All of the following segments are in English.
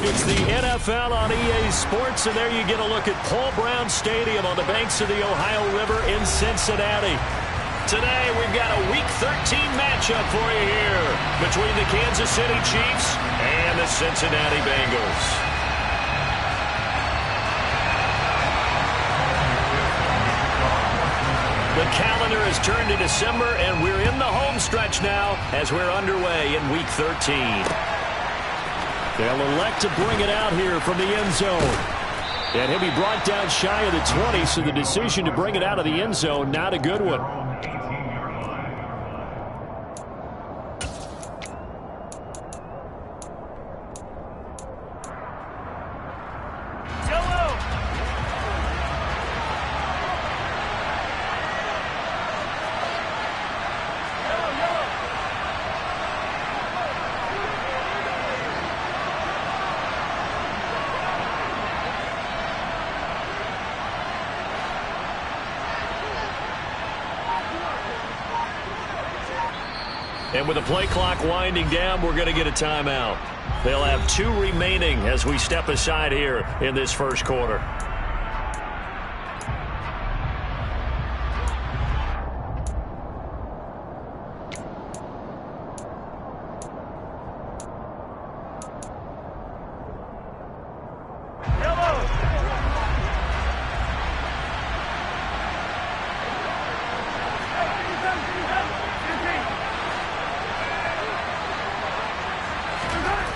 It's the NFL on EA Sports, and there you get a look at Paul Brown Stadium on the banks of the Ohio River in Cincinnati. Today, we've got a Week 13 matchup for you here between the Kansas City Chiefs and the Cincinnati Bengals. The calendar has turned to December, and we're in the home stretch now as we're underway in Week 13. They'll elect to bring it out here from the end zone. And he'll be brought down shy of the 20, so the decision to bring it out of the end zone, not a good one. And with the play clock winding down, we're going to get a timeout. They'll have 2 remaining as we step aside here in this first quarter.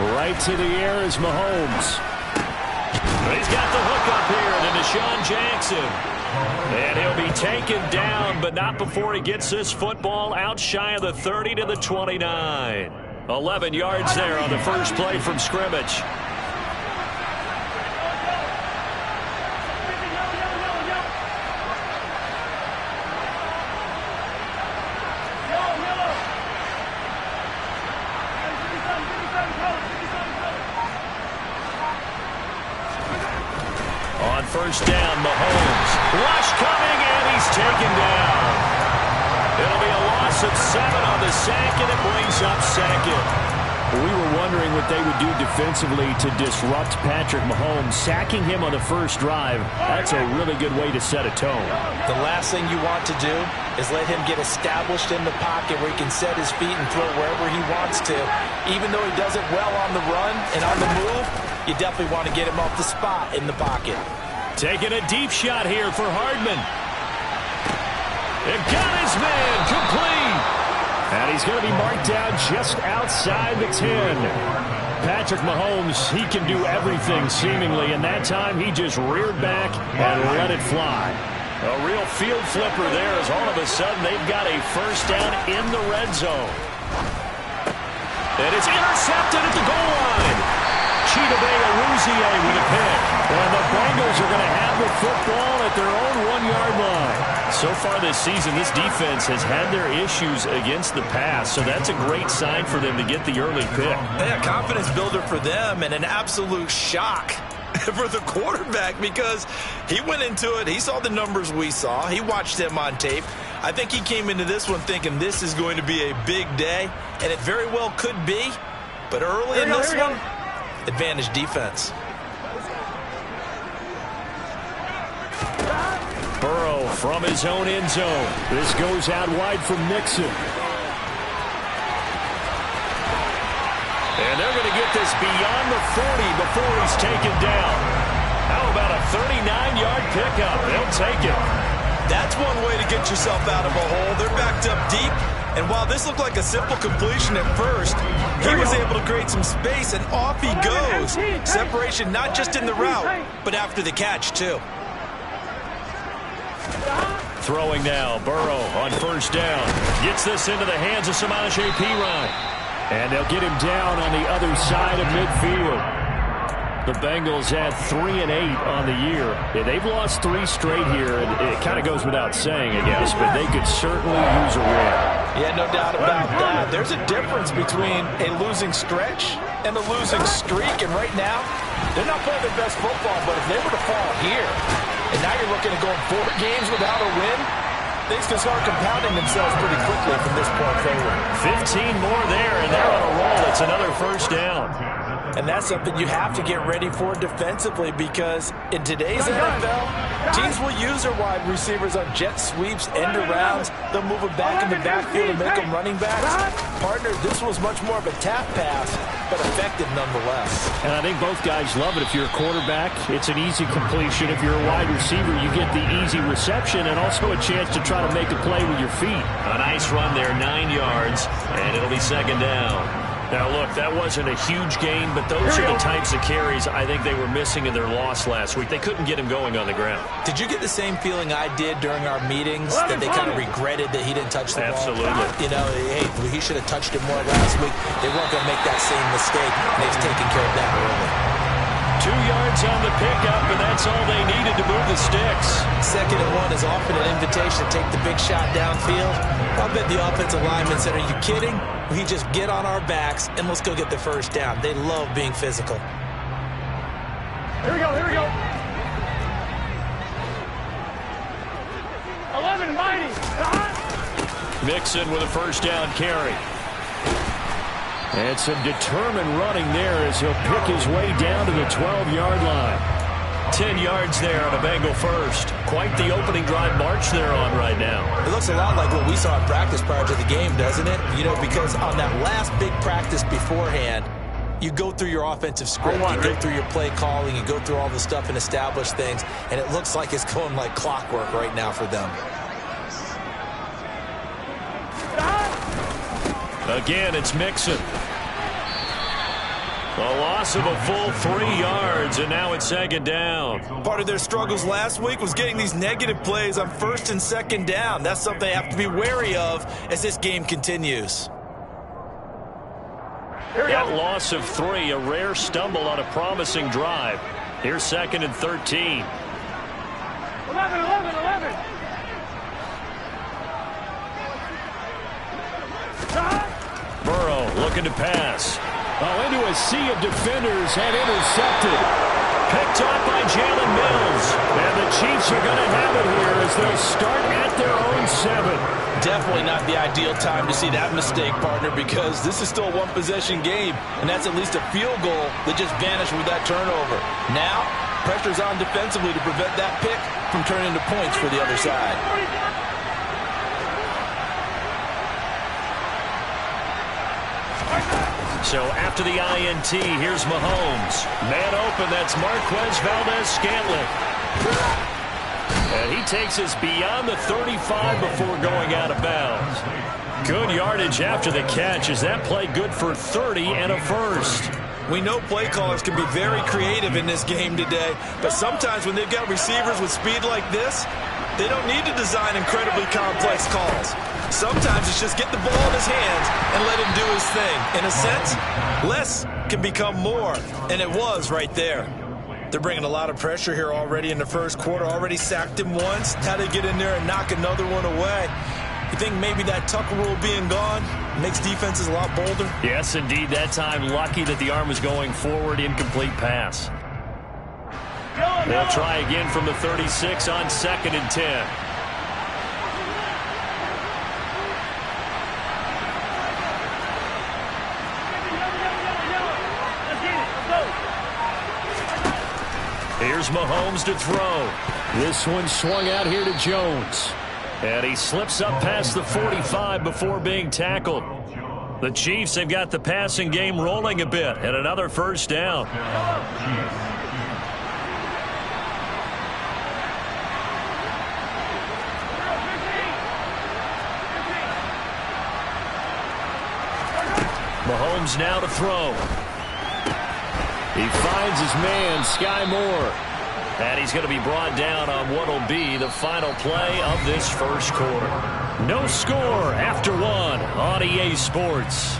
Right to the air is Mahomes. He's got the hook up here to Deshaun Jackson. And he'll be taken down, but not before he gets this football out shy of the 30 to the 29. 11 yards there on the first play from scrimmage. First down, Mahomes. Rush coming, and he's taken down. It'll be a loss of 7 on the sack, and it brings up second. We were wondering what they would do defensively to disrupt Patrick Mahomes. Sacking him on the first drive, that's a really good way to set a tone. The last thing you want to do is let him get established in the pocket where he can set his feet and throw wherever he wants to. Even though he does it well on the run and on the move, you definitely want to get him off the spot in the pocket. Taking a deep shot here for Hardman. And got his man complete. And he's going to be marked down just outside the 10. Patrick Mahomes, he can do everything seemingly, and that time he just reared back and let it fly. A real field flipper there as all of a sudden they've got a first down in the red zone. And it's intercepted at the goal line. Chidobe-Awuzie with a pick. And the Bengals are going to have the football at their own 1-yard line. So far this season, this defense has had their issues against the pass, so that's a great sign for them to get the early pick. Yeah, confidence builder for them and an absolute shock for the quarterback because he went into it. He saw the numbers we saw. He watched them on tape. I think he came into this one thinking this is going to be a big day, and it very well could be. But early in this one, advantage defense. Burrow from his own end zone. This goes out wide from Nixon. And they're going to get this beyond the 40 before he's taken down. How about a 39-yard pickup? They'll take it. That's one way to get yourself out of a hole. They're backed up deep. And while this looked like a simple completion at first, he was able to create some space, and off he goes. Separation not just in the route, but after the catch, too. Throwing now, Burrow on first down. Gets this into the hands of Samaje Perine. And they'll get him down on the other side of midfield. The Bengals had 3-8 on the year. Yeah, they've lost 3 straight here. It kind of goes without saying, I guess, but they could certainly use a win. Yeah, no doubt about that. There's a difference between a losing stretch and a losing streak, and right now, they're not playing their best football, but if they were to fall here, and now you're looking at going 4 games without a win, things can start compounding themselves pretty quickly from this point forward. 15 more there, and they're on a roll. It's another first down. And that's something you have to get ready for defensively, because in today's NFL, teams will use their wide receivers on jet sweeps, end arounds. They'll move them back in the backfield and make them running backs. Partner, this was much more of a tap pass, but effective nonetheless. And I think both guys love it. If you're a quarterback, it's an easy completion. If you're a wide receiver, you get the easy reception and also a chance to try to make a play with your feet. A nice run there, 9 yards, and it'll be second down. Now, look, that wasn't a huge gain, but those are the types of carries I think they were missing in their loss last week. They couldn't get him going on the ground. Did you get the same feeling I did during our meetings, that they kind of regretted that he didn't touch the ball? Absolutely. You know, hey, he should have touched it more last week. They weren't going to make that same mistake, and they've taken care of that early. 2 yards on the pickup, and that's all they needed to move the sticks. 2nd and 1 is often an invitation to take the big shot downfield. I'll bet the offensive linemen said, are you kidding? We just get on our backs, and let's go get the first down. They love being physical. Here we go, here we go. 11, mighty. Mixon with a first down carry. And some determined running there as he'll pick his way down to the 12-yard line. 10 yards there on a Bengal first. Quite the opening drive march they're on right now. It looks a lot like what we saw in practice prior to the game, doesn't it? You know, because on that last big practice beforehand, you go through your offensive script, you go through your play calling, you go through all the stuff and establish things, and it looks like it's going like clockwork right now for them. Again, it's Mixon. A loss of a full 3 yards, and now it's second down. Part of their struggles last week was getting these negative plays on 1st and 2nd down. That's something they have to be wary of as this game continues. That loss of 3, a rare stumble on a promising drive. Here's 2nd and 13. 11. Burrow looking to pass. Oh, into a sea of defenders and intercepted. Picked off by Jalen Mills. And the Chiefs are going to have it here as they'll start at their own 7. Definitely not the ideal time to see that mistake, partner, because this is still a one-possession game, and that's at least a field goal that just vanished with that turnover. Now, pressure's on defensively to prevent that pick from turning into points for the other side. So after the INT, here's Mahomes. Man open, that's Marquez Valdez-Scantling. And he takes us beyond the 35 before going out of bounds. Good yardage after the catch. Is that play good for 30 and a first? We know play callers can be very creative in this game today, but sometimes when they've got receivers with speed like this, they don't need to design incredibly complex calls. Sometimes it's just get the ball in his hands and let him do his thing. In a sense, less can become more, and it was right there. They're bringing a lot of pressure here already in the first quarter. Already sacked him once. Now they get in there and knock another one away. You think maybe that Tucker rule being gone makes defenses a lot bolder? Yes, indeed. That time, lucky that the arm was going forward. Incomplete pass. They'll try again from the 36 on 2nd and 10. Here's Mahomes to throw. This one swung out here to Jones. And he slips up past the 45 before being tackled. The Chiefs have got the passing game rolling a bit, and another first down. Mahomes now to throw. He finds his man, Sky Moore. And he's going to be brought down on what will be the final play of this first quarter. No score after 1 on EA Sports.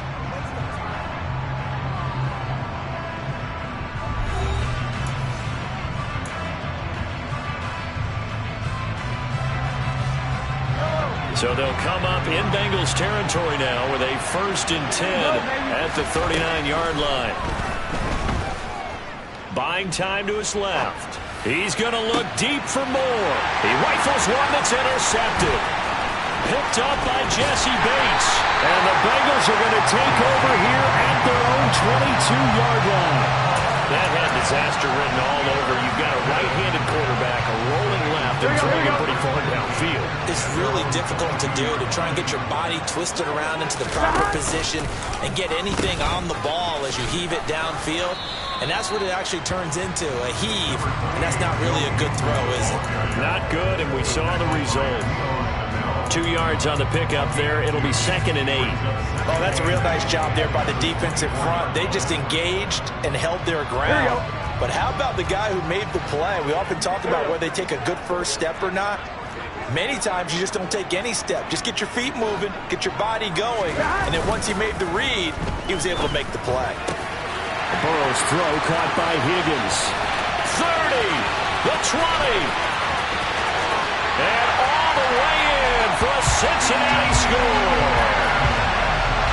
So they'll come up in Bengals territory now with a 1st and 10 at the 39-yard line. Buying time to his left. He's going to look deep for more. He rifles one that's intercepted. picked up by Jesse Bates. And the Bengals are going to take over here at their own 22-yard line. That had disaster written all over. You've got a right-handed quarterback, a rolling left, and throwing it pretty far downfield. It's really difficult to do, to try and get your body twisted around into the proper position and get anything on the ball as you heave it downfield. And that's what it actually turns into, a heave. And that's not really a good throw, is it? Not good, and we saw the result. 2 yards on the pickup there. It'll be 2nd and 8. Oh, that's a real nice job there by the defensive front. They just engaged and held their ground. But how about the guy who made the play? We often talk about whether they take a good first step or not. Many times you just don't take any step. Just get your feet moving, get your body going, and then once he made the read, he was able to make the play. Burrow's throw caught by Higgins. 30, the 20. And all the way in for a Cincinnati score.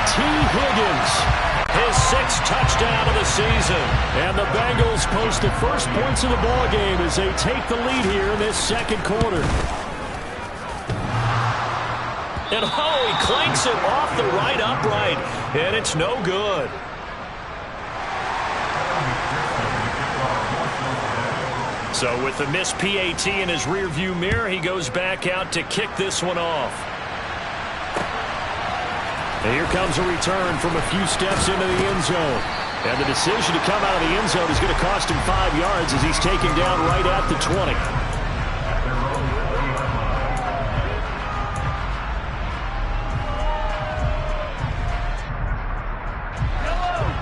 T. Higgins, his 6th touchdown of the season. And the Bengals post the first points of the ball game as they take the lead here in this second quarter. And he clanks it off the right upright, and it's no good. So with the missed PAT in his rearview mirror, he goes back out to kick this one off. And here comes a return from a few steps into the end zone. And the decision to come out of the end zone is going to cost him 5 yards as he's taken down right at the 20.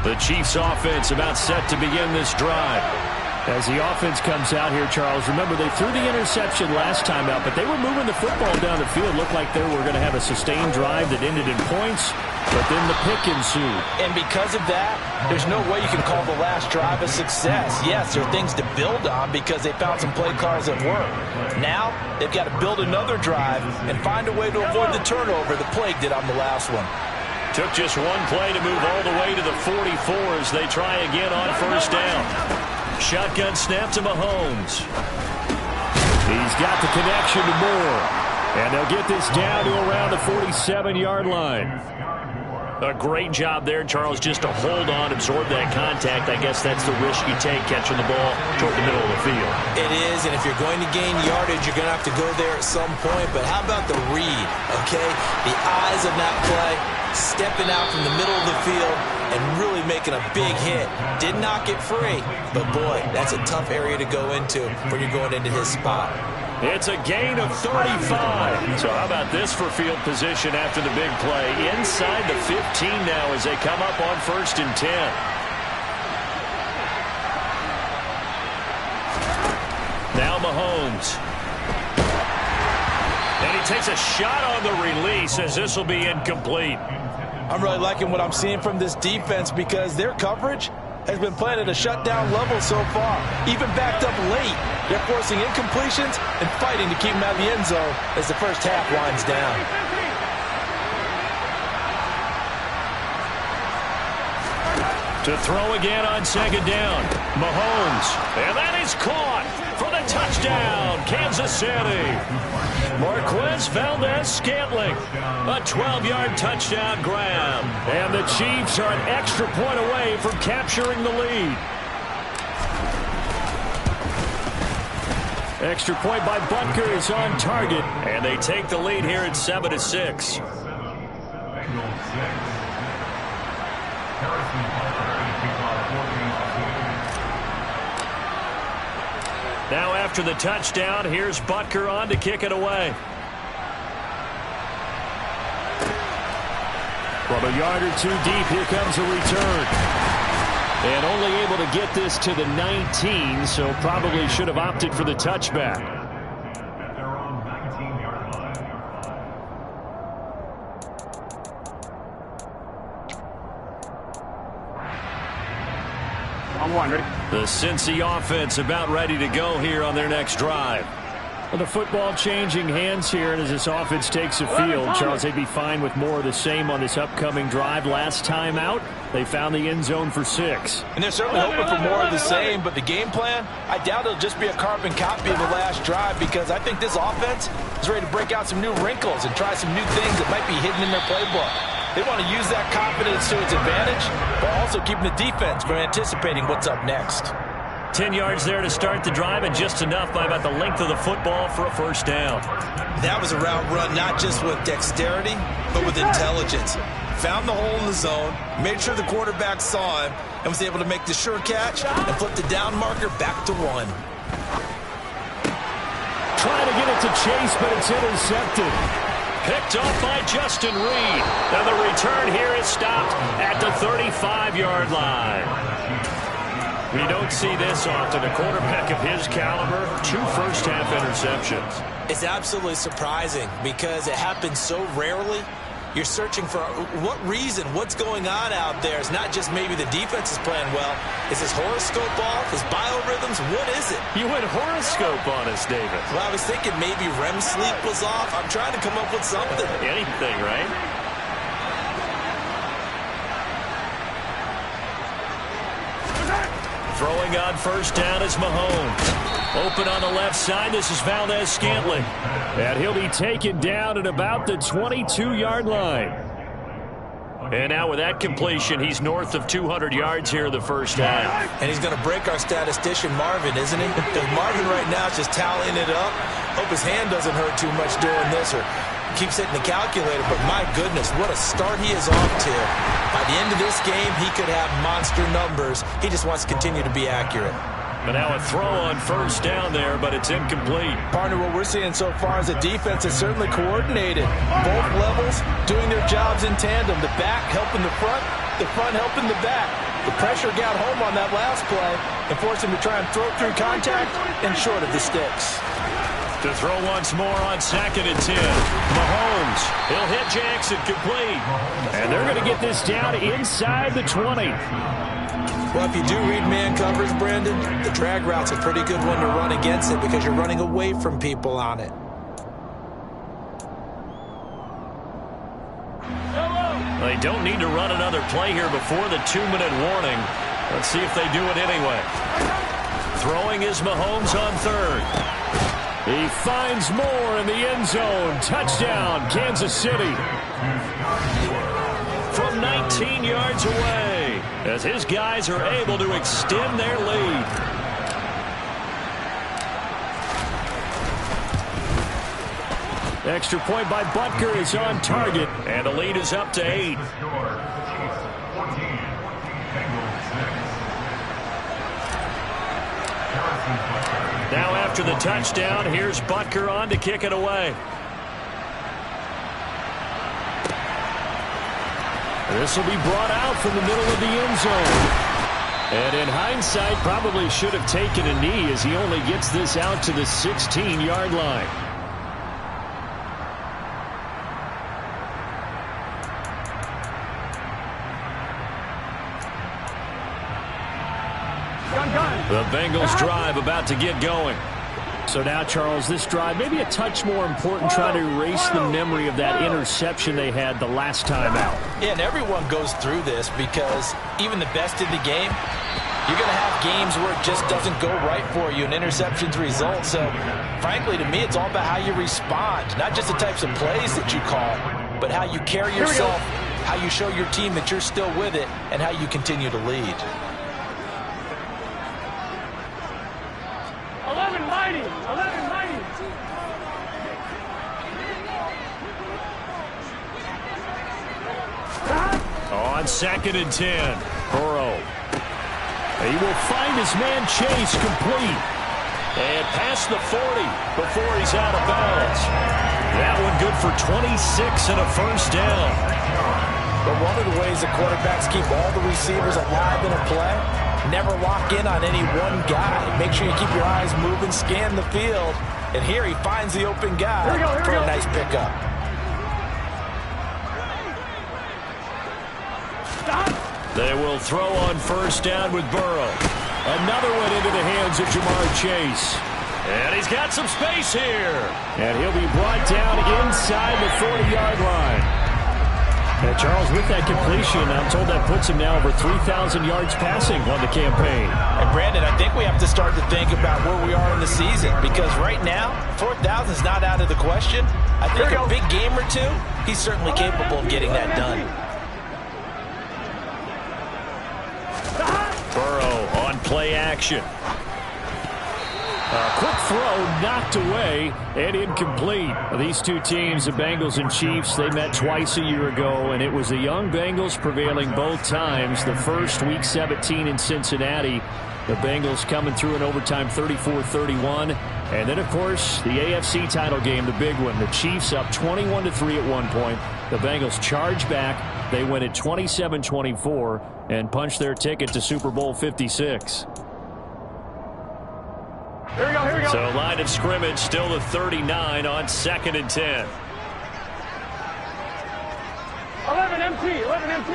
The Chiefs offense about set to begin this drive. As the offense comes out here, Charles, remember they threw the interception last time out, but they were moving the football down the field. Looked like they were going to have a sustained drive that ended in points, but then the pick ensued. And because of that, there's no way you can call the last drive a success. Yes, there are things to build on because they found some play calls that work. Now, they've got to build another drive and find a way to avoid the turnover the Plague did on the last one. Took just one play to move all the way to the 44 as they try again on first down. Shotgun snap to Mahomes. He's got the connection to Moore. And they'll get this down to around the 47-yard line. A great job there, Charles, just to hold on, absorb that contact. I guess that's the risk you take catching the ball toward the middle of the field. It is, and if you're going to gain yardage, you're going to have to go there at some point. But how about the read, okay? The eyes of that play, stepping out from the middle of the field and really making a big hit. Did not get free, but boy, that's a tough area to go into when you're going into his spot. It's a gain of 35. So how about this for field position after the big play? Inside the 15 now as they come up on 1st and 10. Now Mahomes. And he takes a shot on the release as this will be incomplete. I'm really liking what I'm seeing from this defense because their coverage has been playing at a shutdown level so far. Even backed up late, they're forcing incompletions and fighting to keep them out of the end zone as the first half winds down. To throw again on 2nd down. Mahomes. And that is caught for the touchdown, Kansas City. Marquez Valdez-Scantling. A 12-yard touchdown grab. And the Chiefs are an extra point away from capturing the lead. Extra point by Butker is on target. And they take the lead here at 7-6. Now after the touchdown, here's Butker on to kick it away. From a yard or two deep, here comes a return. And only able to get this to the 19, so probably should have opted for the touchback. I'm one, ready? The Cincy offense about ready to go here on their next drive. Well, the football changing hands here, and as this offense takes the field, Charles, they'd be fine with more of the same on this upcoming drive. Last time out, they found the end zone for 6. And they're certainly hoping for more of the same, but the game plan, I doubt it'll just be a carbon copy of the last drive, because I think this offense is ready to break out some new wrinkles and try some new things that might be hidden in their playbook. They want to use that confidence to its advantage, but also keeping the defense from anticipating what's up next. 10 yards there to start the drive, and just enough by about the length of the football for a first down. That was a route run not just with dexterity, but with intelligence. Found the hole in the zone, made sure the quarterback saw him, and was able to make the sure catch and flip the down marker back to 1. Trying to get it to Chase, but it's intercepted. Picked off by Justin Reed. And the return here is stopped at the 35-yard line. We don't see this often. A quarterback of his caliber, 2 first-half interceptions. It's absolutely surprising because it happens so rarely. You're searching for what reason, what's going on out there. It's not just maybe the defense is playing well. Is his horoscope off? His biorhythms? What is it? You went horoscope on us, David. Well, I was thinking maybe REM sleep was off. I'm trying to come up with something. Anything, right? Throwing on first down is Mahomes. Open on the left side. This is Valdez-Scantling. And he'll be taken down at about the 22-yard line. And now with that completion, he's north of 200 yards here in the first half. And he's going to break our statistician Marvin, isn't he? Because Marvin right now is just tallying it up. Hope his hand doesn't hurt too much doing this or keeps hitting the calculator. But my goodness, what a start he is off to. By the end of this game, he could have monster numbers. He just wants to continue to be accurate. But now a throw on first down there, but it's incomplete. Partner, what we're seeing so far is a defense that's certainly coordinated. Both levels doing their jobs in tandem. The back helping the front helping the back. The pressure got home on that last play and forced him to try and throw through contact and short of the sticks. To throw once more on 2nd and 10. Mahomes, he'll hit Jackson complete. And they're going to get this down inside the 20. Well, if you do read man coverage, Brandon, the drag route's a pretty good one to run against it because you're running away from people on it. They don't need to run another play here before the 2-minute warning. Let's see if they do it anyway. Throwing is Mahomes on 3rd. He finds more in the end zone. Touchdown, Kansas City. From 19 yards away, as his guys are able to extend their lead. Extra point by Butker is on target, and the lead is up to 8. Now after the touchdown, here's Butker on to kick it away. This will be brought out from the middle of the end zone. And in hindsight, probably should have taken a knee as he only gets this out to the 16-yard line. The Bengals drive about to get going. So now, Charles, this drive maybe a touch more important, trying to erase the memory of that interception they had the last time out. Yeah, and everyone goes through this because even the best in the game, you're going to have games where it just doesn't go right for you and interceptions result. So, frankly, to me, it's all about how you respond, not just the types of plays that you call, but how you carry yourself, how you show your team that you're still with it, and how you continue to lead. 11 mighty. 11 mighty. On 2nd and 10, Burrow. He will find his man Chase complete. And past the 40 before he's out of bounds. That one good for 26 and a first down. But one of the ways the quarterbacks keep all the receivers alive in a play, never lock in on any one guy. Make sure you keep your eyes moving, scan the field. And here he finds the open guy for a nice pickup. They will throw on first down with Burrow. Another one into the hands of Jamar Chase. And he's got some space here. And he'll be brought down inside the 40-yard line. And Charles, with that completion, I'm told that puts him now over 3,000 yards passing on the campaign. And Brandon, I think we have to start to think about where we are in the season, because right now, 4,000 is not out of the question. I think a big game or two, he's certainly capable of getting that done. Burrow on play action. A quick throw knocked away and incomplete. These two teams, the Bengals and Chiefs, they met twice a year ago, and it was the young Bengals prevailing both times. The first, Week 17 in Cincinnati, the Bengals coming through in overtime 34-31. And then, of course, the AFC title game, the big one. The Chiefs up 21-3 at one point. The Bengals charge back. They win it 27-24 and punch their ticket to Super Bowl 56. Here we go. So line of scrimmage still the 39 on 2nd and 10. 11 MT. 11.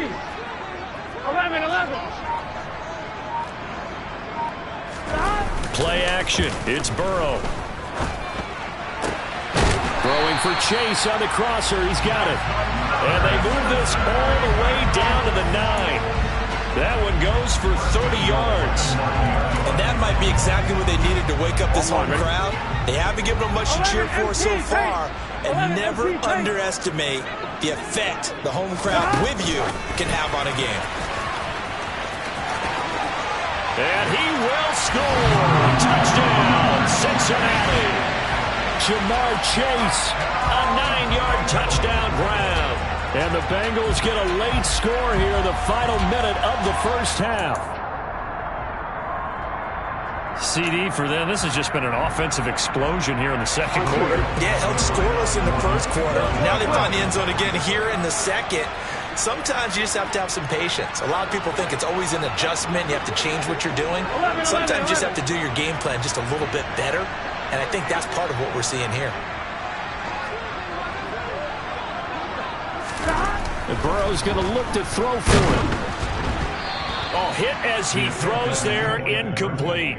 Play action. It's Burrow. Throwing for Chase on the crosser. He's got it. And they move this all the way down to the 9. That one goes for 30 yards. And that might be exactly what they needed to wake up this home crowd. They haven't given them much to cheer for so far. And never underestimate the effect the home crowd with you can have on a game. And he will score. Touchdown, Cincinnati. Jamar Chase, a 9-yard touchdown grab. And the Bengals get a late score here in the final minute of the first half. CD for them. This has just been an offensive explosion here in the second quarter. Yeah, held scoreless in the first quarter. Now they find the end zone again here in the second. Sometimes you just have to have some patience. A lot of people think it's always an adjustment. You have to change what you're doing. Sometimes you just have to do your game plan just a little bit better. And I think that's part of what we're seeing here. And Burrow's going to look to throw for it. Oh, hit as he throws there, incomplete.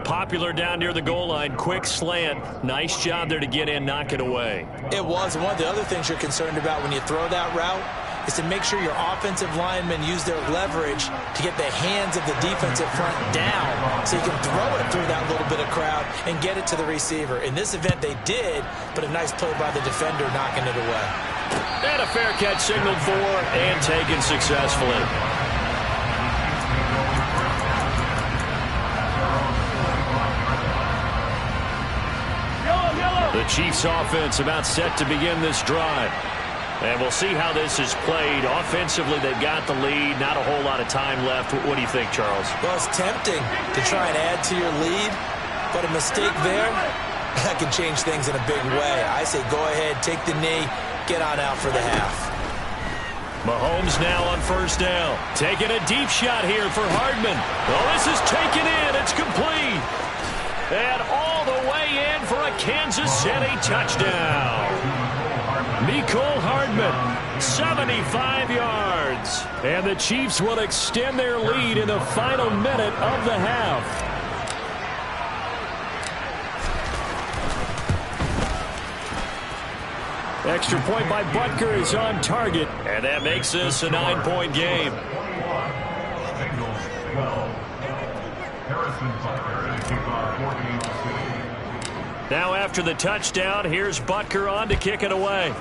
Popular down near the goal line, quick slant. Nice job there to get in, knock it away. It was. One of the other things you're concerned about when you throw that route is to make sure your offensive linemen use their leverage to get the hands of the defensive front down so you can throw it through that little bit of crowd and get it to the receiver. In this event, they did, but a nice play by the defender knocking it away. And a fair catch signaled for and taken successfully. The Chiefs offense about set to begin this drive. And we'll see how this is played. Offensively, they've got the lead. Not a whole lot of time left. What do you think, Charles? Well, it's tempting to try and add to your lead, but a mistake there, that can change things in a big way. I say go ahead, take the knee, get on out for the half. Mahomes now on first down. Taking a deep shot here for Hardman. Oh, this is taken in. It's complete. And all the way in for a Kansas City touchdown. Mecole Hardman, 75 yards. And the Chiefs will extend their lead in the final minute of the half. Extra point by Butker is on target. And that makes this a 9-point game. Now after the touchdown, here's Butker on to kick it away.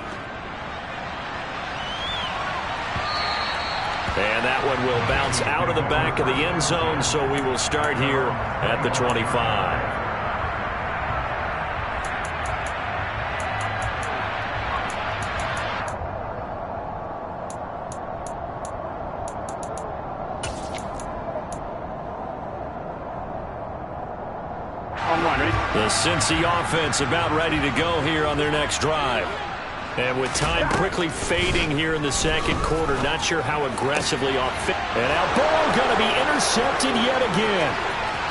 And that one will bounce out of the back of the end zone, so we will start here at the 25. The Cincy offense about ready to go here on their next drive. And with time quickly fading here in the second quarter, not sure how aggressively off. And now Burrow going to be intercepted yet again.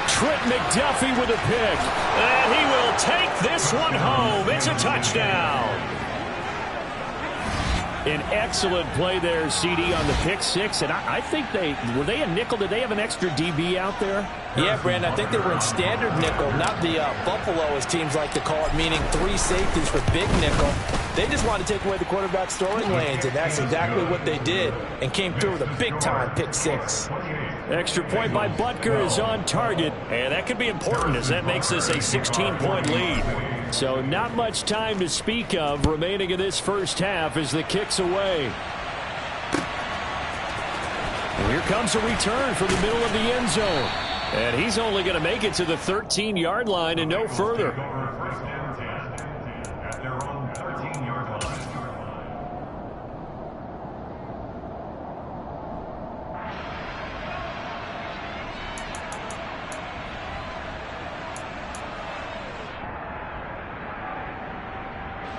Trent McDuffie with a pick. And he will take this one home. It's a touchdown. An excellent play there, CD, on the pick six. And I think were they a nickel? Did they have an extra DB out there? Yeah, Brandon, I think they were in standard nickel, not the Buffalo, as teams like to call it, meaning 3 safeties for big nickel. They just wanted to take away the quarterback's throwing lanes, and that's exactly what they did, and came through with a big-time pick six. Extra point by Butker is on target, and that could be important as that makes this a 16-point lead. So not much time to speak of remaining in this first half as the kick's away. And here comes a return from the middle of the end zone. And he's only going to make it to the 13-yard line and no further.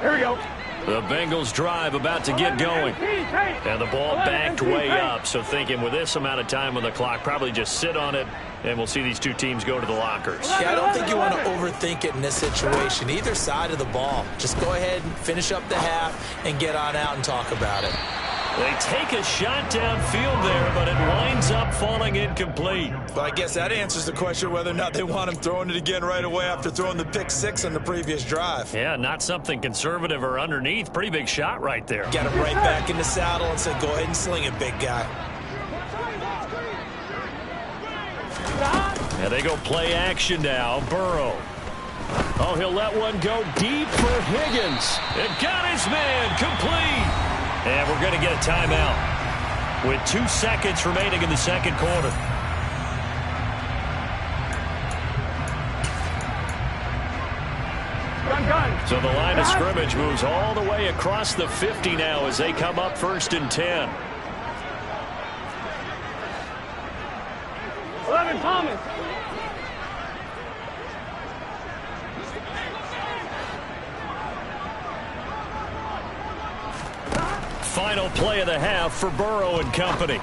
Here we go. The Bengals drive about to get going. And the ball banked way up. So thinking with this amount of time on the clock, probably just sit on it, and we'll see these two teams go to the lockers. Yeah, I don't think you want to overthink it in this situation. Either side of the ball. Just go ahead and finish up the half and get on out and talk about it. They take a shot downfield there, but it winds up falling incomplete. But I guess that answers the question whether or not they want him throwing it again right away after throwing the pick six on the previous drive. Yeah, not something conservative or underneath. Pretty big shot right there. Got it right back in the saddle and said, go ahead and sling it, big guy. And they go play action now. Burrow. Oh, he'll let one go deep for Higgins. It got his man complete. And we're going to get a timeout with 2 seconds remaining in the second quarter. Gun. So the line of scrimmage moves all the way across the 50 now as they come up 1st and 10. 11, Thomas. Final play of the half for Burrow and company.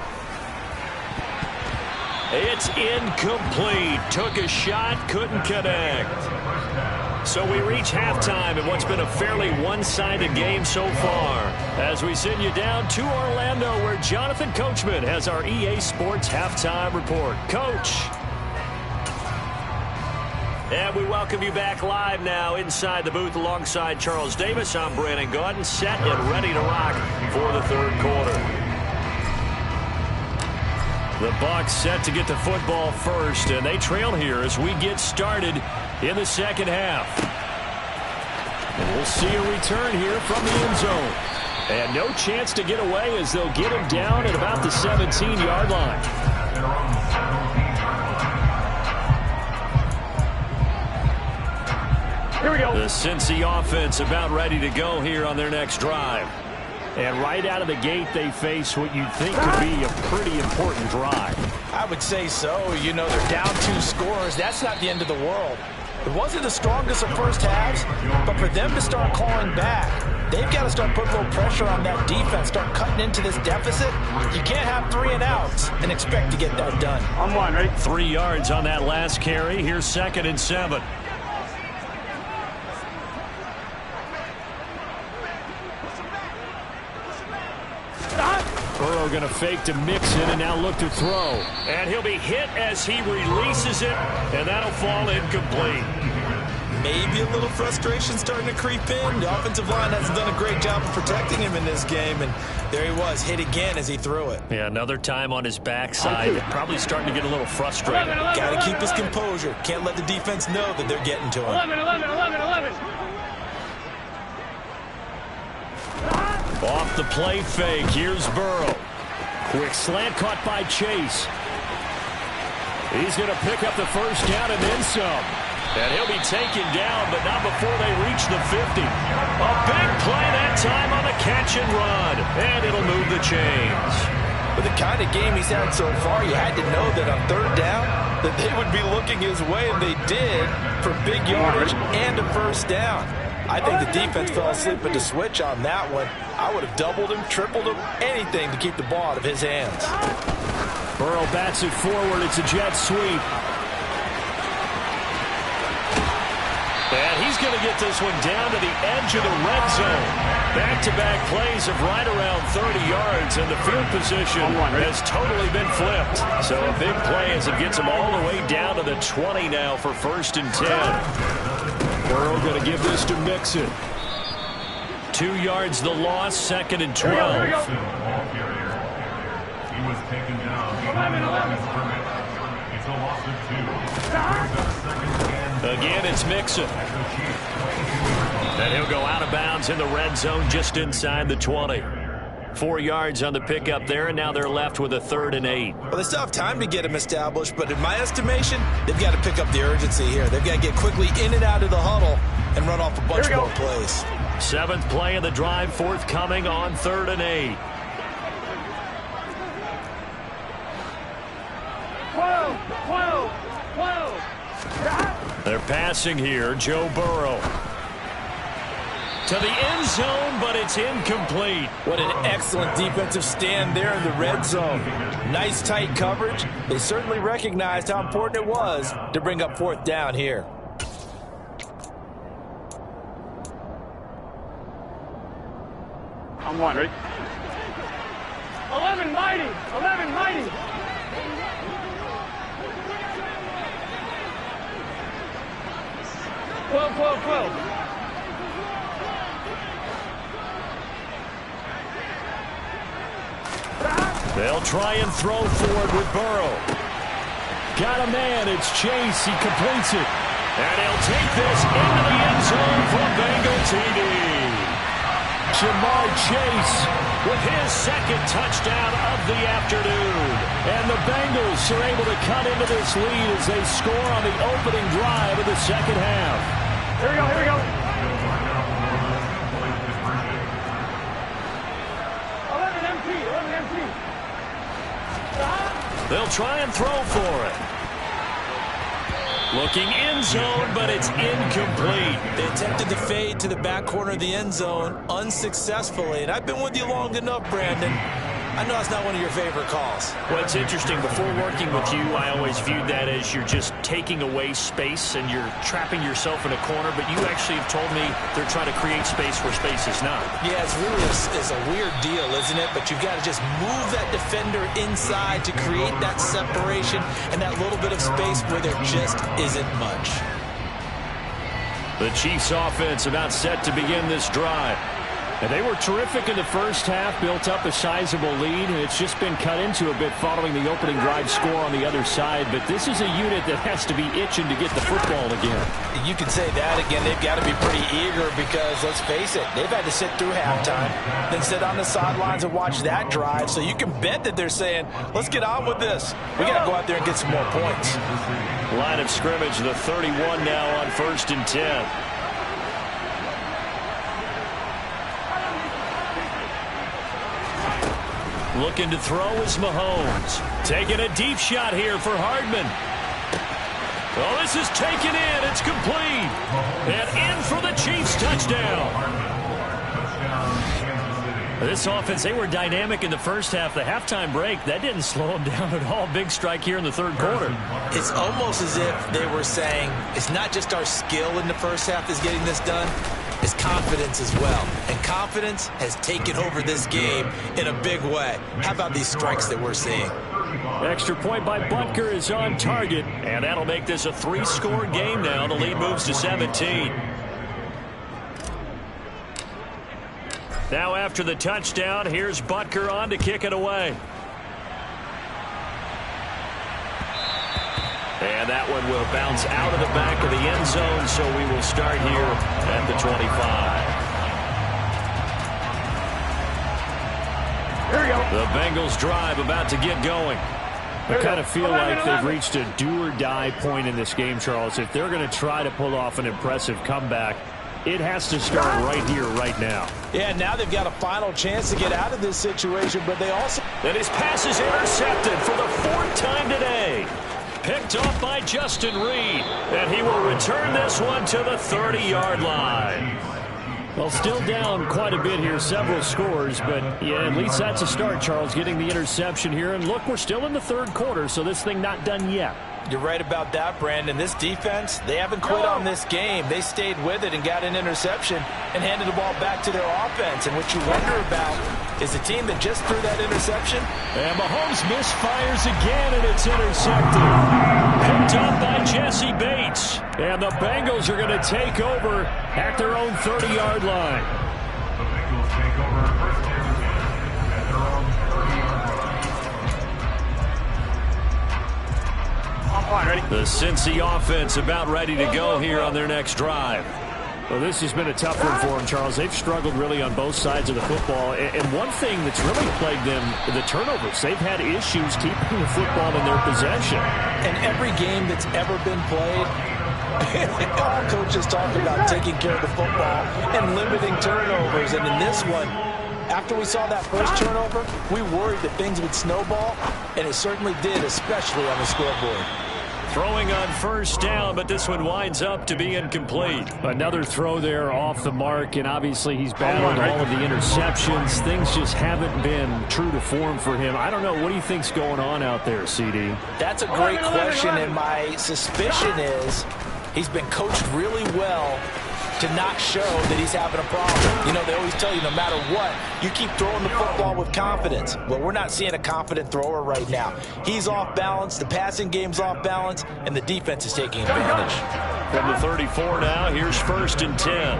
It's incomplete. Took a shot, couldn't connect. So we reach halftime in what's been a fairly one-sided game so far. As we send you down to Orlando, where Jonathan Coachman has our EA Sports halftime report. Coach. And we welcome you back live now inside the booth alongside Charles Davis. I'm Brandon Gaudin, set and ready to rock for the third quarter. The Bucs set to get the football first, and they trail here as we get started in the second half. And we'll see a return here from the end zone. And no chance to get away as they'll get him down at about the 17-yard line. Here we go. The Cincy offense about ready to go here on their next drive. And right out of the gate, they face what you'd think could be a pretty important drive. I would say so. You know, they're down 2 scores. That's not the end of the world. It wasn't the strongest of first halves, but for them to start clawing back, they've got to start putting a little pressure on that defense, start cutting into this deficit. You can't have 3 and outs and expect to get that done. On one, right? 3 yards on that last carry. Here's 2nd and 7. Burrow going to fake to Mixon and now look to throw. And he'll be hit as he releases it, and that'll fall incomplete. Maybe a little frustration starting to creep in. The offensive line hasn't done a great job of protecting him in this game, and there he was, hit again as he threw it. Yeah, another time on his backside. Probably starting to get a little frustrated. Got to keep his composure. Can't let the defense know that they're getting to him. 11. Off the play fake, here's Burrow. Quick slant caught by Chase. He's going to pick up the first down and then some. And he'll be taken down, but not before they reach the 50. A big play that time on the catch and run. And it'll move the chains. With the kind of game he's had so far, you had to know that on 3rd down, that they would be looking his way, and they did, for big yardage and a first down. I think the defense fell asleep at the switch on that one. I would have doubled him, tripled him, anything to keep the ball out of his hands. Burrow bats it forward. It's a jet sweep. And he's going to get this one down to the edge of the red zone. Back-to-back plays of right around 30 yards, and the field position has totally been flipped. So a big play as it gets them all the way down to the 20 now for 1st and 10. Burrow going to give this to Mixon. 2 yards the loss, 2nd and 12. Here we go. He was taken down. 11. It's a loss of 2. Again, it's Mixon. And he'll go out of bounds in the red zone just inside the 20. 4 yards on the pickup there, and now they're left with a 3rd and 8. Well, they still have time to get him established, but in my estimation, they've got to pick up the urgency here. They've got to get quickly in and out of the huddle and run off a bunch more plays. 7th play of the drive forthcoming on 3rd and 8. 12. They're passing here. Joe Burrow to the end zone, but it's incomplete. What an excellent defensive stand there in the red zone. Nice tight coverage. They certainly recognized how important it was to bring up 4th down here. I'm one, ready? 11 mighty. 12. They'll try and throw forward with Burrow. Got a man. It's Chase. He completes it. And he'll take this into the end zone for Bengal TD. Jamar Chase with his 2nd touchdown of the afternoon. And the Bengals are able to cut into this lead as they score on the opening drive of the 2nd half. Here we go. 11 empty. They'll try and throw for it. Looking end zone, but it's incomplete. They attempted to fade to the back corner of the end zone unsuccessfully. And I've been with you long enough, Brandon. I know it's not one of your favorite calls. Well, it's interesting. Before working with you, I always viewed that as you're just taking away space and you're trapping yourself in a corner. But you actually have told me they're trying to create space where space is not. Yeah, it's really a weird deal, isn't it? But you've got to just move that defender inside to create that separation and that little bit of space where there just isn't much. The Chiefs offense about set to begin this drive. And they were terrific in the first half, built up a sizable lead, and it's just been cut into a bit following the opening drive score on the other side. But this is a unit that has to be itching to get the football again. You can say that again. They've got to be pretty eager because, let's face it, they've had to sit through halftime, then sit on the sidelines and watch that drive. So you can bet that they're saying, let's get on with this. We got to go out there and get some more points. Line of scrimmage, the 31 now on 1st and 10. Looking to throw is Mahomes. Taking a deep shot here for Hardman. Oh, this is taken in. It's complete. And in for the Chiefs touchdown. This offense, they were dynamic in the first half. The halftime break, that didn't slow them down at all. Big strike here in the 3rd quarter. It's almost as if they were saying, it's not just our skill in the first half that's getting this done. It's confidence as well. And confidence has taken over this game in a big way. How about these strikes that we're seeing? Extra point by Butker is on target. And that'll make this a 3-score game now. The lead moves to 17. Now after the touchdown, here's Butker on to kick it away. And that one will bounce out of the back of the end zone, so we will start here at the 25. Here we go. The Bengals drive about to get going. I kind of feel like they've reached a do-or-die point in this game, Charles. If they're going to try to pull off an impressive comeback, it has to start right here, right now. Yeah, now they've got a final chance to get out of this situation, but they also... And his pass is intercepted for the 4th time today. Picked off by Justin Reed, and he will return this one to the 30-yard line. Well, still down quite a bit here, several scores, but yeah, at least that's a start, Charles, getting the interception here. And look, we're still in the third quarter, so this thing not done yet. You're right about that, Brandon. This defense, they haven't quit on this game. They stayed with it and got an interception and handed the ball back to their offense. And what you wonder about is the team that just threw that interception. And Mahomes misfires again, and it's intercepted. Picked up by Jesse Bates. And the Bengals are going to take over at their own 30-yard line. The Bengals take over first and 10 at their own 30-yard line. The Cincy offense about ready to go here on their next drive. Well, this has been a tough one for them, Charles. They've struggled really on both sides of the football. And one thing that's really plagued them, the turnovers. They've had issues keeping the football in their possession. And every game that's ever been played, all coaches talk about taking care of the football and limiting turnovers. And in this one, after we saw that first turnover, we worried that things would snowball, and it certainly did, especially on the scoreboard. Throwing on first down, but this one winds up to be incomplete. Another throw there off the mark, and obviously he's battled all of the interceptions. Things just haven't been true to form for him. I don't know. What do you think's going on out there, CD? That's a great question, and my suspicion is he's been coached really well to not show that he's having a problem. You know, they always tell you no matter what, you keep throwing the football with confidence. Well, we're not seeing a confident thrower right now. He's off balance, the passing game's off balance, and the defense is taking advantage. From the 34 now, here's first and 10.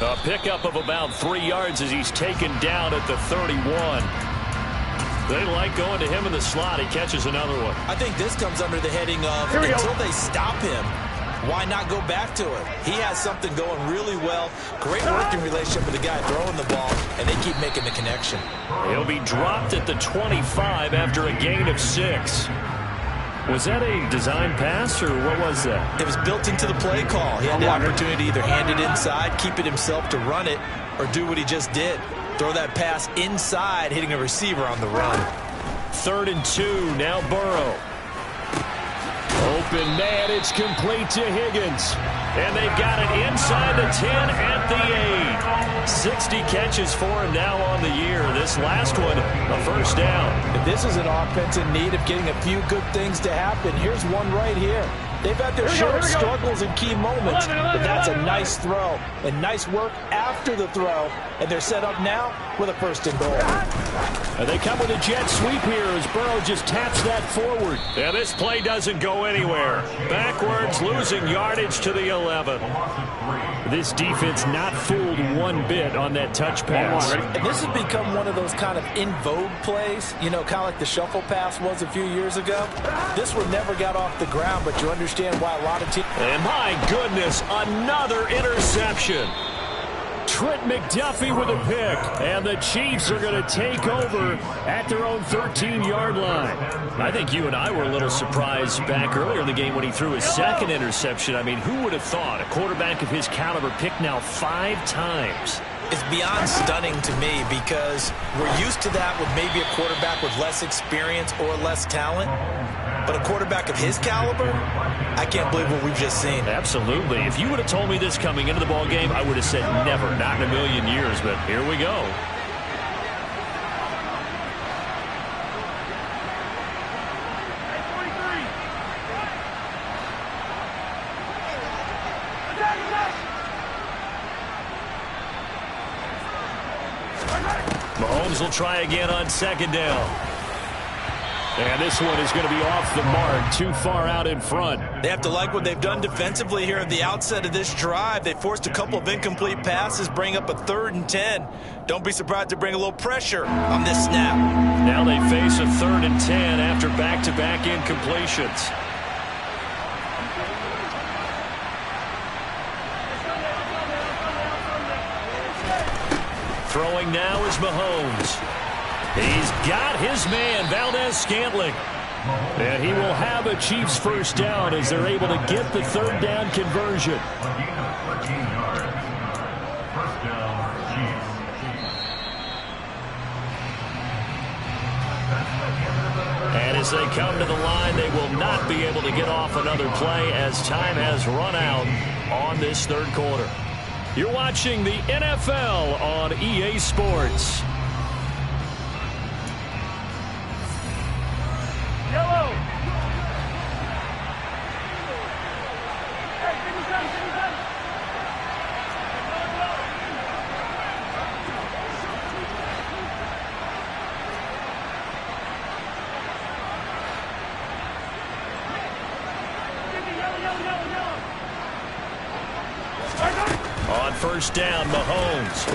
A pickup of about 3 yards as he's taken down at the 31. They like going to him in the slot. He catches another one. I think this comes under the heading of until they stop him, why not go back to him? He has something going really well. Great working relationship with the guy throwing the ball, and they keep making the connection. He'll be dropped at the 25 after a gain of 6. Was that a design pass, or what was that? It was built into the play call. He had the opportunity to either hand it inside, keep it himself to run it, or do what he just did. Throw that pass inside, hitting a receiver on the run. 3rd and 2, now Burrow. Open man, it's complete to Higgins. And they've got it inside the 10 at the 8. 60 catches for him now on the year. This last one, a first down. If this is an offense in need of getting a few good things to happen, here's one right here. They've had their share of struggles in key moments, but that's a nice throw and nice work after the throw, and they're set up now with a 1st and goal. And they come with a jet sweep here as Burrow just taps that forward. Yeah, this play doesn't go anywhere. Backwards, losing yardage to the 11. This defense not fooled one bit on that touch pass. And this has become one of those kind of in vogue plays, you know, kind of like the shuffle pass was a few years ago. This one never got off the ground, but you understand why a lot of teams... And my goodness, another interception. Trent McDuffie with a pick, and the Chiefs are going to take over at their own 13-yard line. I think you and I were a little surprised back earlier in the game when he threw his 2nd interception. I mean, who would have thought a quarterback of his caliber picked now 5 times? It's beyond stunning to me because we're used to that with maybe a quarterback with less experience or less talent. But a quarterback of his caliber, I can't believe what we've just seen. Absolutely. If you would have told me this coming into the ball game, I would have said never, not in a million years. But here we go. Mahomes will try again on 2nd down. And this one is going to be off the mark, too far out in front. They have to like what they've done defensively here at the outset of this drive. They forced a couple of incomplete passes, bring up a 3rd and 10. Don't be surprised to bring a little pressure on this snap. Now they face a 3rd and 10 after back-to-back incompletions. Throwing now is Mahomes. He's got his man, Valdez-Scantling. And he will have a Chiefs 1st down as they're able to get the 3rd down conversion. As they come to the line, they will not be able to get off another play as time has run out on this third quarter. You're watching the NFL on EA Sports. Yellow. On first down, Mahomes.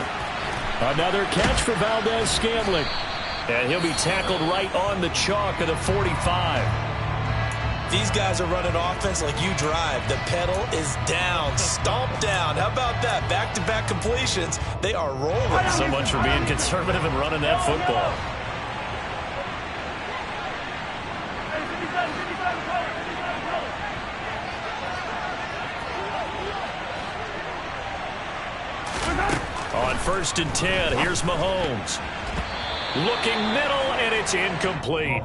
Another catch for Valdez-Scantling. And he'll be tackled right on the chalk of the 45. These guys are running offense like you drive. The pedal is down, stomped down. How about that? Back-to-back completions. They are rolling. So much for being conservative and running that football. On first and 10, here's Mahomes. Looking middle, and it's incomplete.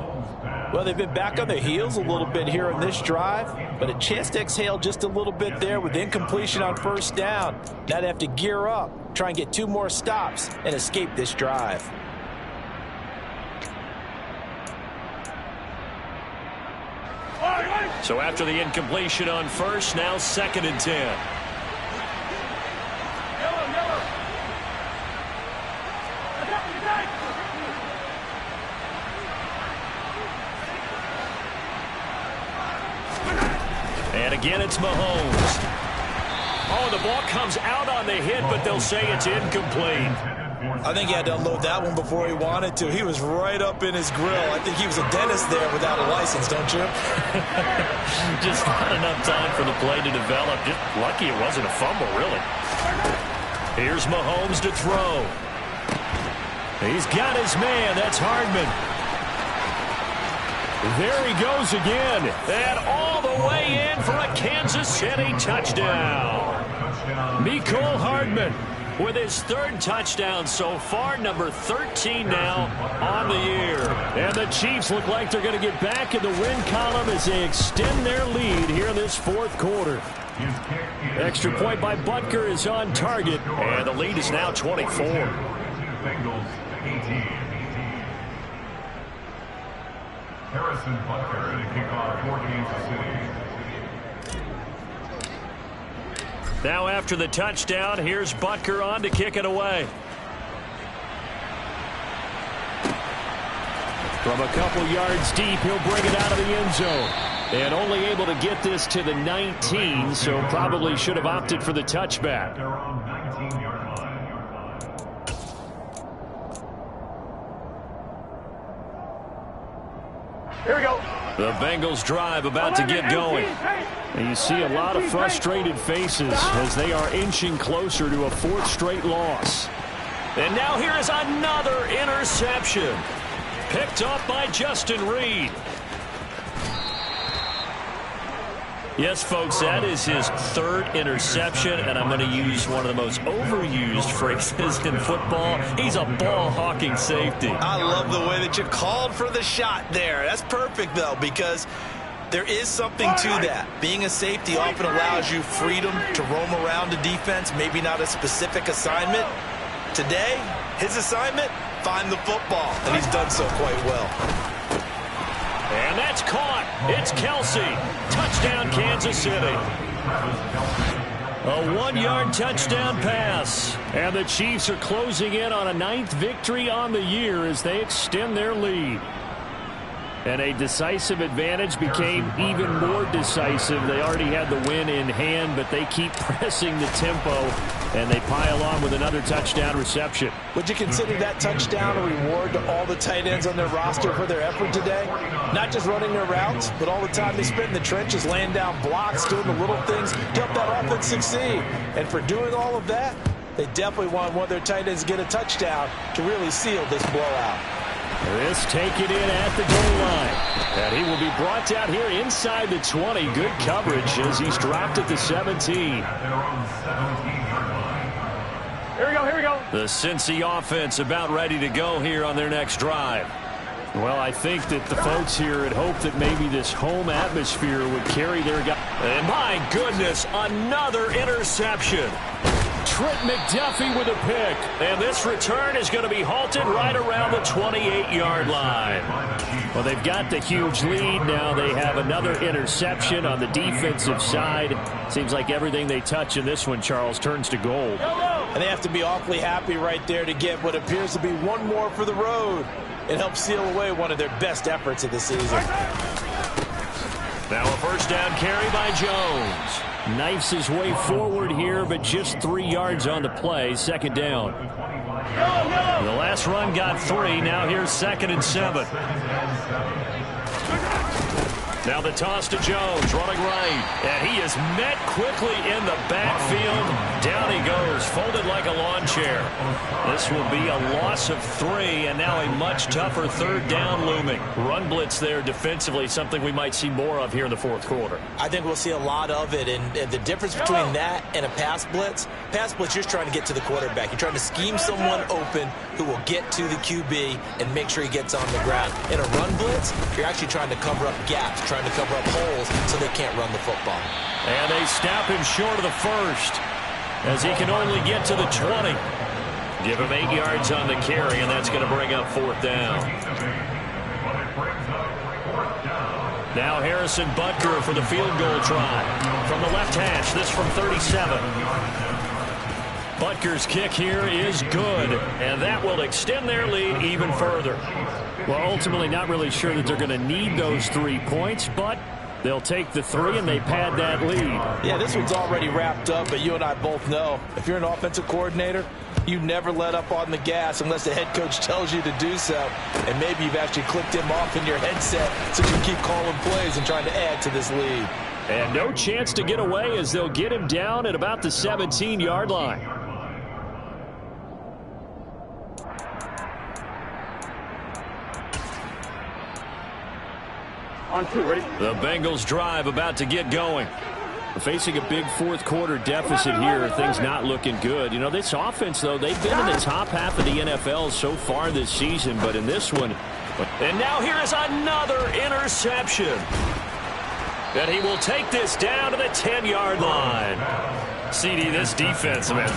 Well, they've been back on their heels a little bit here in this drive, but a chance to exhale just a little bit there with incompletion on first down. Now they have to gear up, try and get 2 more stops, and escape this drive. So after the incompletion on first, now second and 10. And again, it's Mahomes. Oh, the ball comes out on the hit, but they'll say it's incomplete. I think he had to unload that one before he wanted to. He was right up in his grill. I think he was a dentist there without a license, don't you? Just not enough time for the play to develop. Just lucky it wasn't a fumble, really. Here's Mahomes to throw. He's got his man. That's Hardman. There he goes again. And all the way in for a Kansas City touchdown. Mecole Hardman with his 3rd touchdown so far, number 13 now on the year. And the Chiefs look like they're going to get back in the win column as they extend their lead here in this 4th quarter. Extra point by Butker is on target, and the lead is now 24. Bengals 18. Harrison Butker to kick off for Kansas City. Now after the touchdown, here's Butker on to kick it away. From a couple yards deep, he'll bring it out of the end zone. And only able to get this to the 19, so probably should have opted for the touchback. They're on 19-yard line. Here we go. The Bengals drive about to get going. And you see a lot of frustrated faces as they are inching closer to a 4th straight loss. And now here is another interception. Picked up by Justin Reed. Yes, folks, that is his 3rd interception, and I'm going to use one of the most overused phrases in football. He's a ball-hawking safety. I love the way that you called for the shot there. That's perfect, though, because there is something to that. Being a safety often allows you freedom to roam around the defense, maybe not a specific assignment. Today, his assignment, find the football, and he's done so quite well. And that's caught. It's Kelsey. Touchdown, Kansas City. A 1-yard touchdown pass. And the Chiefs are closing in on a 9th victory on the year as they extend their lead. And a decisive advantage became even more decisive. They already had the win in hand, but they keep pressing the tempo, and they pile on with another touchdown reception. Would you consider that touchdown a reward to all the tight ends on their roster for their effort today? Not just running their routes, but all the time they spent in the trenches, laying down blocks, doing the little things to help that offense succeed. And for doing all of that, they definitely want one of their tight ends to get a touchdown to really seal this blowout. This taken in at the goal line. And he will be brought down here inside the 20. Good coverage as he's dropped at the 17. They're on 17-yard line. Here we go. Here we go. The Cincy offense about ready to go here on their next drive. Well, I think that the folks here had hoped that maybe this home atmosphere would carry their guy. And my goodness, another interception. Trent McDuffie with a pick. And this return is going to be halted right around the 28-yard line. Well, they've got the huge lead. Now they have another interception on the defensive side. Seems like everything they touch in this one, Charles, turns to gold. And they have to be awfully happy right there to get what appears to be one more for the road. It helps seal away one of their best efforts of the season. Now a first down carry by Jones. Knifes his way forward here, but just 3 yards on the play. Second down. The last run got 3. Now here's 2nd and 7. Now the toss to Jones, running right. And he is met quickly in the backfield. Down he goes, folded like a lawn chair. This will be a loss of 3, and now a much tougher third down looming. Run blitz there defensively, something we might see more of here in the fourth quarter. I think we'll see a lot of it, and the difference between that and a pass blitz, you're just trying to get to the quarterback. You're trying to scheme someone open who will get to the QB and make sure he gets on the ground. In a run blitz, you're actually trying to cover up gaps, trying to cover up holes so they can't run the football. And they stop him short of the first as he can only get to the 20. Give him 8 yards on the carry, and that's going to bring up 4th down. Now Harrison Butker for the field goal try. From the left hash, this from 37. Butker's kick here is good, and that will extend their lead even further. Well, ultimately not really sure that they're going to need those 3 points, but they'll take the 3 and they pad that lead. Yeah, this one's already wrapped up, but you and I both know if you're an offensive coordinator, you never let up on the gas unless the head coach tells you to do so. And maybe you've actually clicked him off in your headset so you can keep calling plays and trying to add to this lead. And no chance to get away as they'll get him down at about the 17-yard line. On 2, ready? The Bengals drive about to get going. Facing a big fourth quarter deficit here, things not looking good. You know, this offense, though, they've been in the top half of the NFL so far this season, but in this one. And now here is another interception. And he will take this down to the 10-yard line. CD, this defense, man,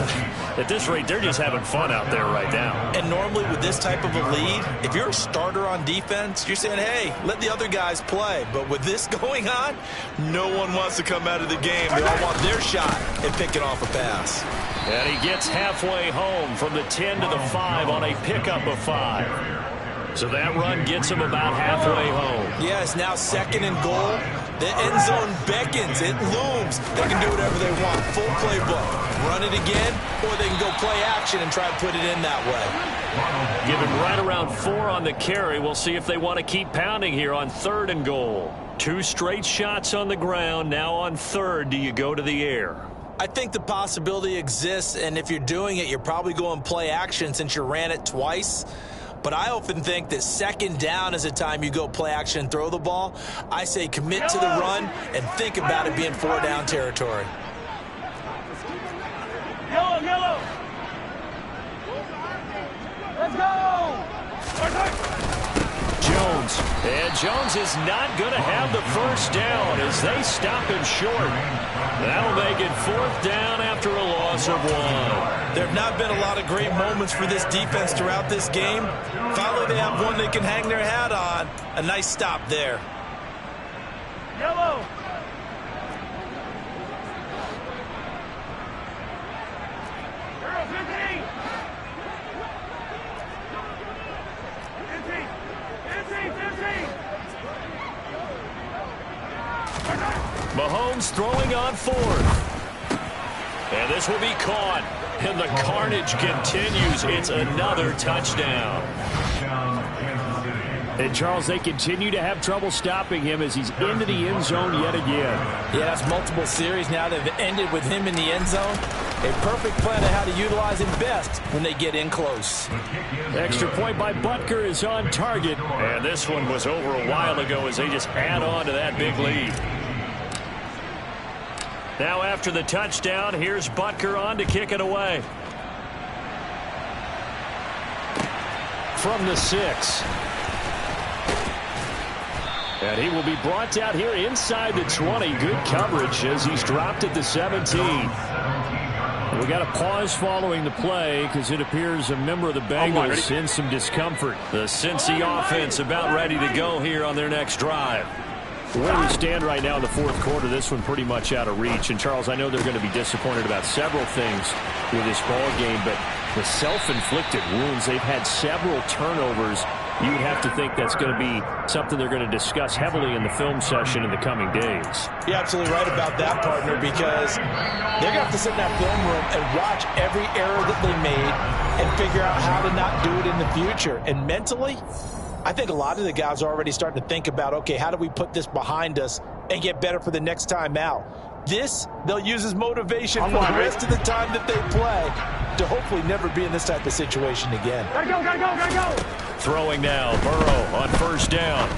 at this rate, they're just having fun out there right now. And normally with this type of a lead, if you're a starter on defense, you're saying, hey, let the other guys play. But with this going on, no one wants to come out of the game. They all want their shot at picking off a pass. And he gets halfway home from the 10 to the 5 on a pickup of 5. So that run gets him about halfway home. Yeah, it's now 2nd and goal. The end zone beckons. It looms. They can do whatever they want. Full playbook. Run it again, or they can go play action and try to put it in that way. Give him right around 4 on the carry. We'll see if they want to keep pounding here on 3rd and goal. 2 straight shots on the ground. Now on 3rd, do you go to the air? I think the possibility exists, and if you're doing it, you're probably going play action since you ran it twice. But I often think that 2nd down is a time you go play action and throw the ball. I say commit to the run and think about it being 4-down territory. Yellow, yellow. Let's go. Jones. And Jones is not going to have the first down as they stop him short. That'll make it 4th down after a loss of 1. There have not been a lot of great moments for this defense throughout this game. Finally, they have one they can hang their hat on. A nice stop there. Yellow. Girl, 15. 15. Mahomes throwing on 4th. And this will be caught. And the carnage continues. It's another touchdown. And, Charles, they continue to have trouble stopping him as he's into the end zone yet again. Yeah, that's multiple series now that have ended with him in the end zone. A perfect plan of how to utilize him best when they get in close. Extra point by Butker is on target. And this one was over a while ago as they just add on to that big lead. Now after the touchdown, here's Butker on to kick it away. From the 6. And he will be brought down here inside the 20. Good coverage as he's dropped at the 17. We got a pause following the play because it appears a member of the Bengals in some discomfort. The Cincy offense about ready to go here on their next drive. Where we stand right now in the fourth quarter, this one pretty much out of reach. And, Charles, I know they're going to be disappointed about several things with this ball game, but the self-inflicted wounds, they've had several turnovers. You would have to think that's going to be something they're going to discuss heavily in the film session in the coming days. You're absolutely right about that, partner, because they're going to have to sit in that film room and watch every error that they made and figure out how to not do it in the future. And mentally, I think a lot of the guys are already starting to think about, okay, how do we put this behind us and get better for the next time out? This, they'll use as motivation for the rest of the time that they play to hopefully never be in this type of situation again. Gotta go, gotta go, gotta go! Throwing now, Burrow on first down.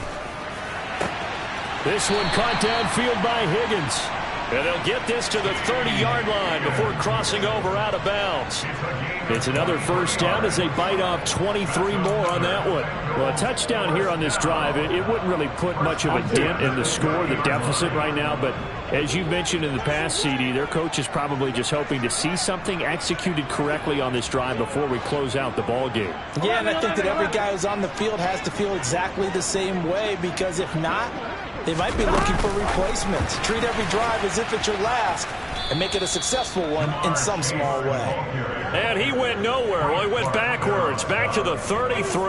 This one caught downfield by Higgins. And they'll get this to the 30-yard line before crossing over out of bounds. It's another first down as they bite off 23 more on that one. Well, a touchdown here on this drive, it wouldn't really put much of a dent in the score, the deficit right now. But as you mentioned in the past, CD, their coach is probably just hoping to see something executed correctly on this drive before we close out the ball game. Yeah, and I think that every guy who's on the field has to feel exactly the same way, because if not, they might be looking for replacements. Treat every drive as if it's your last and make it a successful one in some small way. And he went nowhere. Well, he went backwards, back to the 33.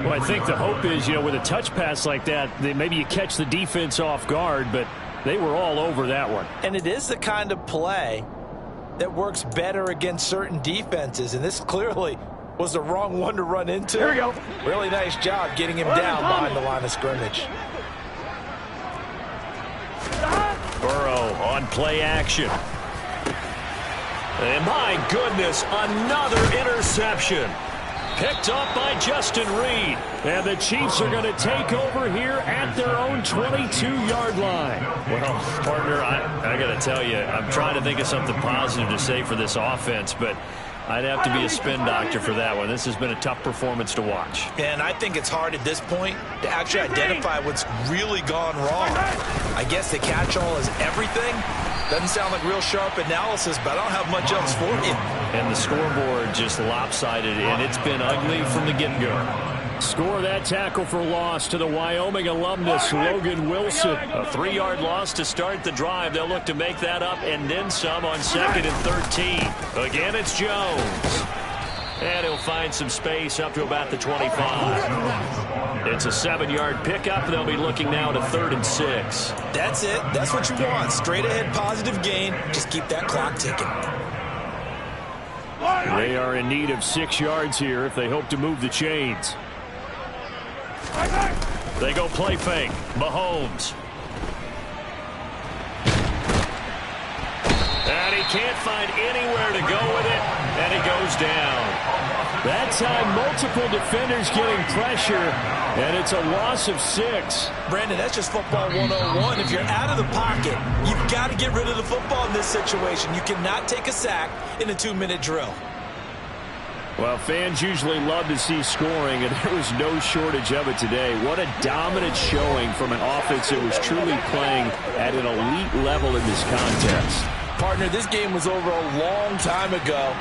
Well, I think the hope is, with a touch pass like that, maybe you catch the defense off guard, but they were all over that one. And it is the kind of play that works better against certain defenses, and this clearly was the wrong one to run into. Here we go. Really nice job getting him down behind the line of scrimmage. Burrow on play action. And my goodness, another interception. Picked up by Justin Reed. And the Chiefs are going to take over here at their own 22-yard line. Well, partner, I got to tell you, I'm trying to think of something positive to say for this offense, but I'd have to be a spin doctor for that one. This has been a tough performance to watch. And I think it's hard at this point to actually identify what's really gone wrong. I guess the catch-all is everything. Doesn't sound like real sharp analysis, but I don't have much else for you. And the scoreboard just lopsided, and it's been ugly from the get-go. Score that tackle for loss to the Wyoming alumnus, Logan Wilson. A 3-yard loss to start the drive. They'll look to make that up and then some on 2nd and 13. Again, it's Jones. And he'll find some space up to about the 25. It's a 7-yard pickup. They'll be looking now to 3rd and 6. That's it. That's what you want. Straight ahead positive gain. Just keep that clock ticking. They are in need of 6 yards here if they hope to move the chains. They go play fake. Mahomes. And he can't find anywhere to go with it, and he goes down. That time, multiple defenders getting pressure, and it's a loss of 6. Brandon, that's just football 101. If you're out of the pocket, you've got to get rid of the football in this situation. You cannot take a sack in a 2-minute drill. Well, fans usually love to see scoring, and there was no shortage of it today. What a dominant showing from an offense that was truly playing at an elite level in this contest. Partner, this game was over a long time ago.